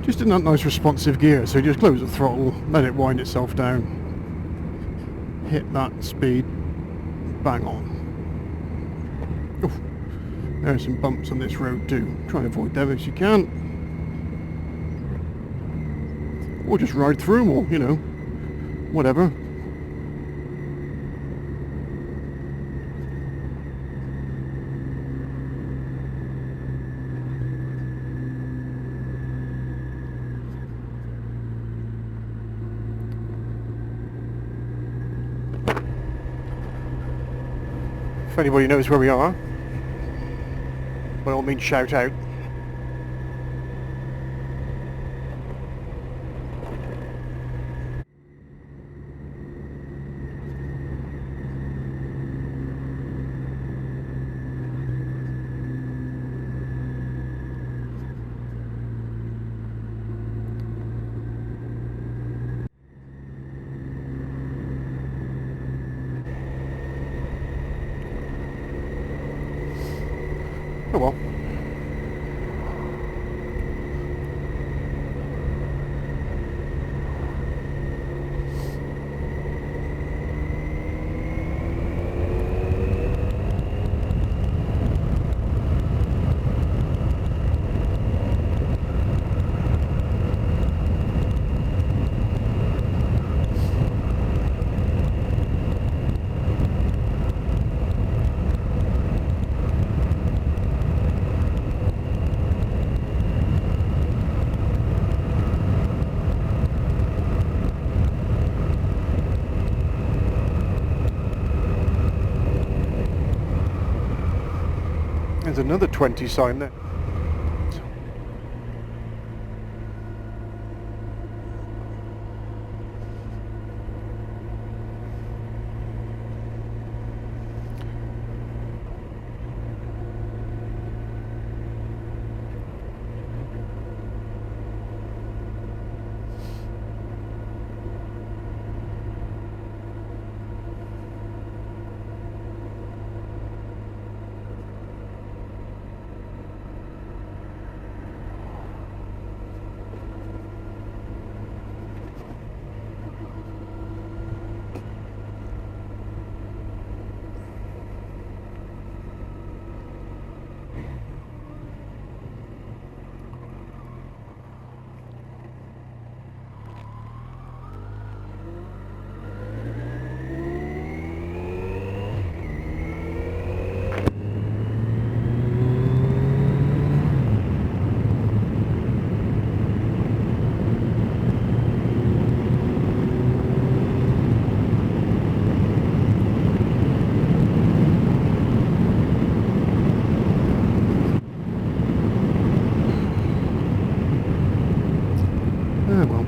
Speaker 1: Just in that nice responsive gear, so you just close the throttle, let it wind itself down, hit that speed, bang on. Oof. There's some bumps on this road too. Try and avoid them if you can. Or just ride through them, or, you know, whatever. If anybody knows where we are, by all means shout out. Oh well. There's another 20 sign there. Ah, well.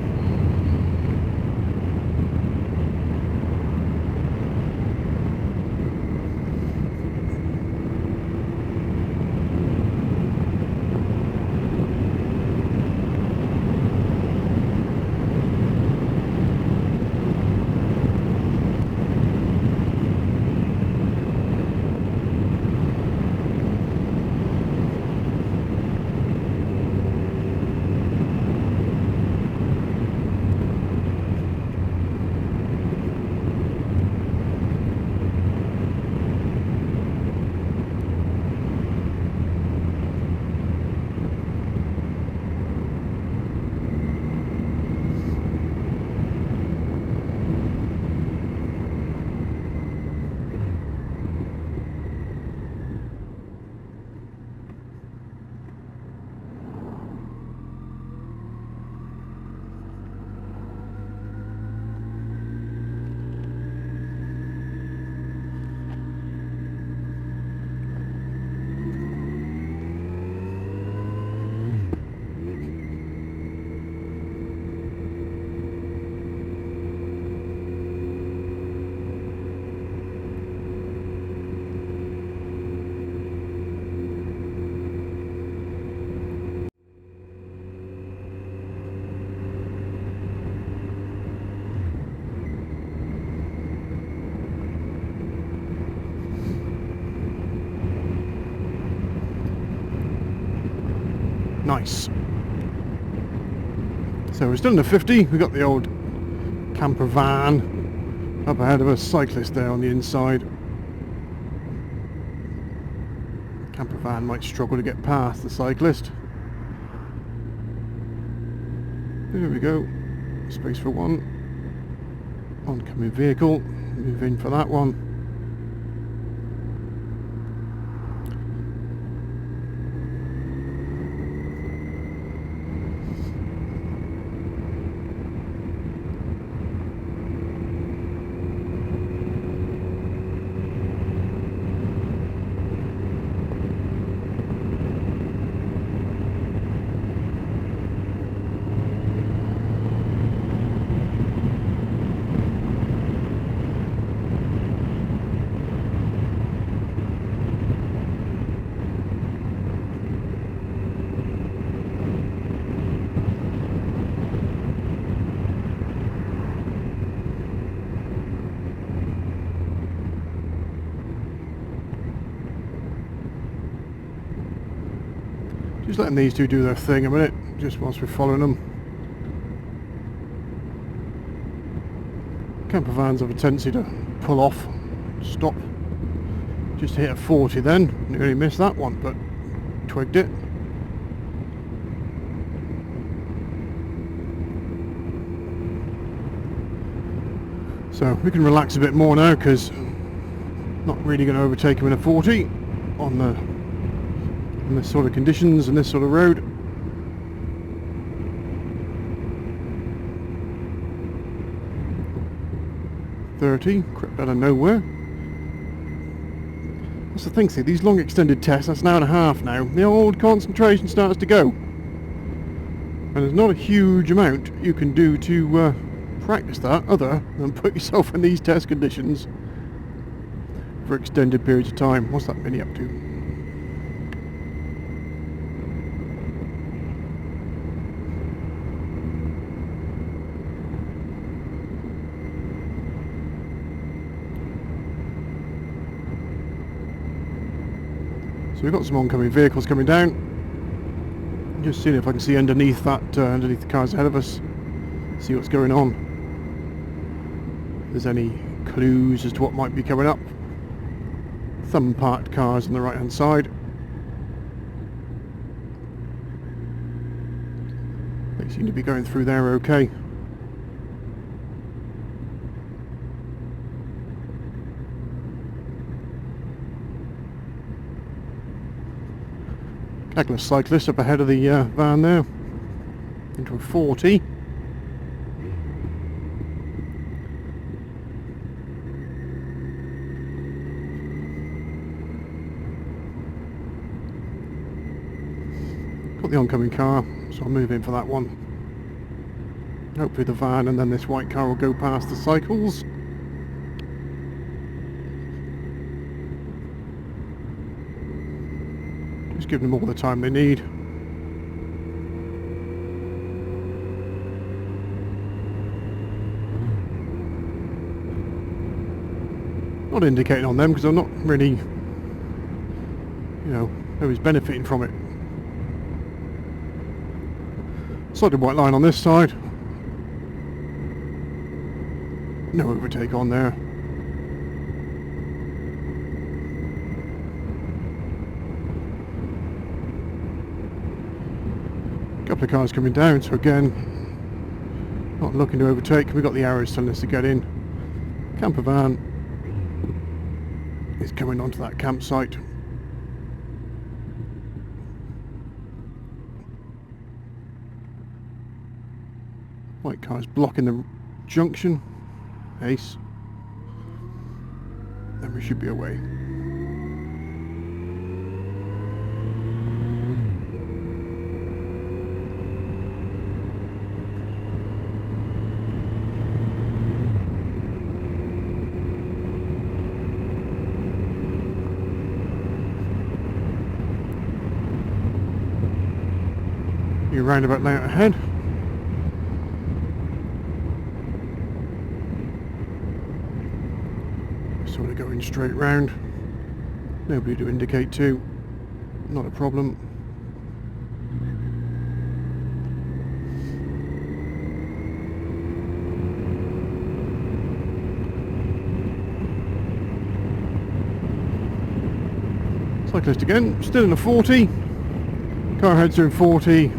Speaker 1: Nice. So we're still in the 50. We've got the old camper van up ahead of us, cyclist there on the inside. Camper van might struggle to get past the cyclist. There we go. Space for one. Oncoming vehicle. Move in for that one. Just letting these two do their thing a minute, just whilst we're following them. Camper vans have a tendency to pull off, stop. Just hit a 40 then, nearly missed that one, but twigged it. So we can relax a bit more now, because not really going to overtake him in a 40 on this sort of conditions and this sort of road. Crept out of nowhere. That's the thing, see, these long extended tests, that's an hour and a half now, the old concentration starts to go. And there's not a huge amount you can do to practice that other than put yourself in these test conditions for extended periods of time. What's that Mini up to? So we've got some oncoming vehicles coming down. Just seeing if I can see underneath that, underneath the cars ahead of us, see what's going on. If there's any clues as to what might be coming up. Some parked cars on the right hand side. They seem to be going through there okay. Couple of cyclists up ahead of the van there, into a 40. Got the oncoming car, so I'll move in for that one. Hopefully the van and then this white car will go past the cycles. Giving them all the time they need. Not indicating on them because I'm not really, you know, who's benefiting from it. Solid white line on this side. No overtake on there. Couple of cars coming down, so again, not looking to overtake. We've got the arrows telling us to get in. Camper van is coming onto that campsite. White car's blocking the junction. Ace. Then we should be away. Your roundabout layout ahead. Sort of going straight round. Nobody to indicate to. Not a problem. Cyclist again, still in a 40. Car heads are in 40.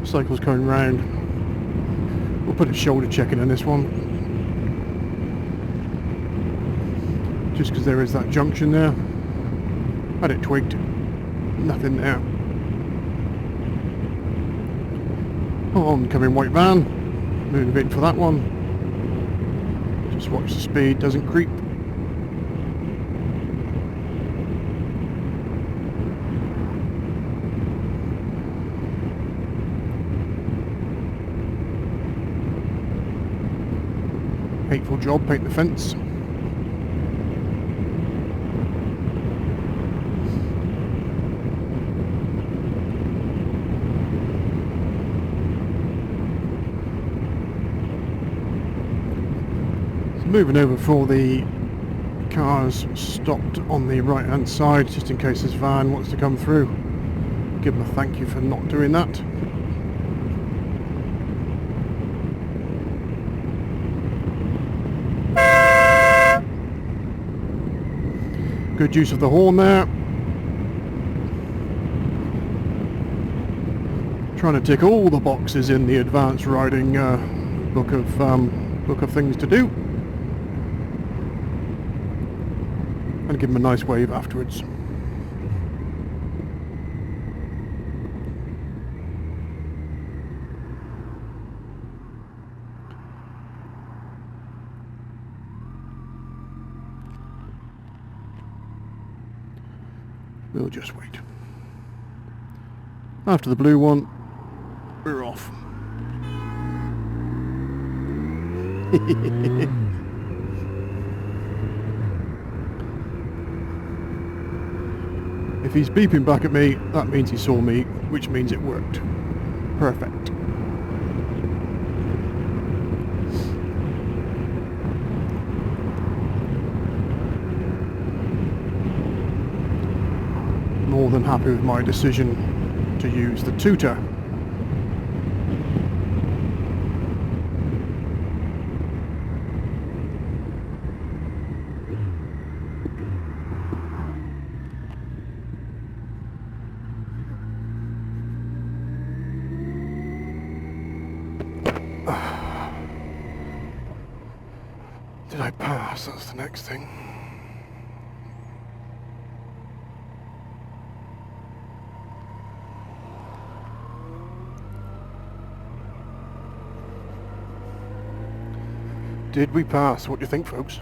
Speaker 1: Cycle's going round. We'll put a shoulder check in on this one, just because there is that junction there. Had it twigged, nothing there. Oncoming white van, move in for that one. Just watch the speed, doesn't creep. Hateful job painting the fence. So moving over for the cars stopped on the right hand side, just in case this van wants to come through. Give him a thank you for not doing that. Good use of the horn there. Trying to tick all the boxes in the advanced riding book of things to do. And give him a nice wave afterwards. We'll just wait. After the blue one, we're off. If he's beeping back at me, that means he saw me, which means it worked. Perfect. More than happy with my decision to use the tutor. Did I pass? That's the next thing. Did we pass? What do you think, folks?